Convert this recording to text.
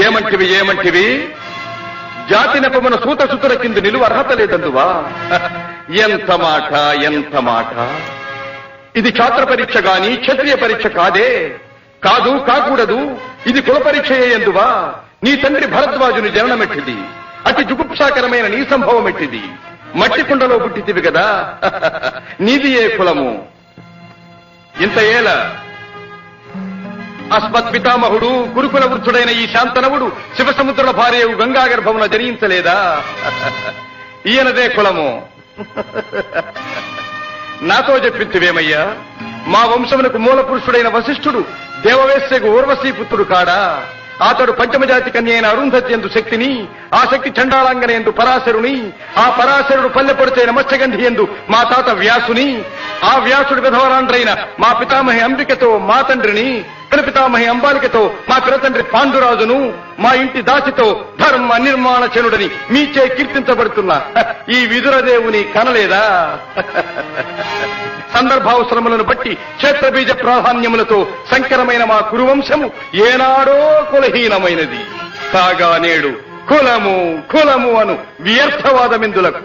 ఏమంటివి జాతి నెపమున సూతసుతుల కింద నిలువ అర్హత లేదందువా? ఎంత మాట! ఇది ఛాత్ర పరీక్ష గాని క్షత్రియ పరీక్ష కాదే. కాకూడదు. ఇది కుల పరీక్షయే ఎందువా? నీ తండ్రి భరద్వాజుని జననమెట్టిది. అతి జుగుప్సాకరమైన నీ సంభవం ఎట్టిది. మట్టి కుండలో పుట్టితివి కదా. నీది ఏ కులము? ఇంత ఏల అస్మత్ పితామహుడు గురుకుల వృద్ధుడైన ఈ శాంతనవుడు శివసముద్రుల భార్యవు గంగాగర్భమున జనించలేదా? ఈయనదే కులము. నాతో చెప్పించివేమయ్యా? మా వంశమునకు మూల పురుషుడైన వశిష్ఠుడు దేవవేశ్యకు ఊర్వశీ పుత్రుడు కాడా? అతడు పంచమజాతి కన్య అయిన అరుంధతి ఎందు శక్తిని, ఆ శక్తి చండాళాంగన ఎందు పరాశరుని, ఆ పరాశరుడు పల్లెపొడిచైన మత్స్యగంధి ఎందు మా తాత వ్యాసుని, ఆ వ్యాసుడు విధవరాండ్రైన మా పితామహి అంబికతో మా తండ్రిని, పితామహి అంబాలికతో మా పినతండ్రి పాండురాజును, మా ఇంటి దాసితో ధర్మ నిర్మాణ చనుడని మీచే కీర్తించబడుతున్న ఈ విదురదేవుని కనలేదా? సందర్భావసరములను బట్టి క్షేత్రబీజ ప్రాధాన్యములతో సంకరమైన మా కురువంశము ఏనాడో కులహీనమైనది కాగా నేడు కులము అను వ్యర్థవాదమిందులకు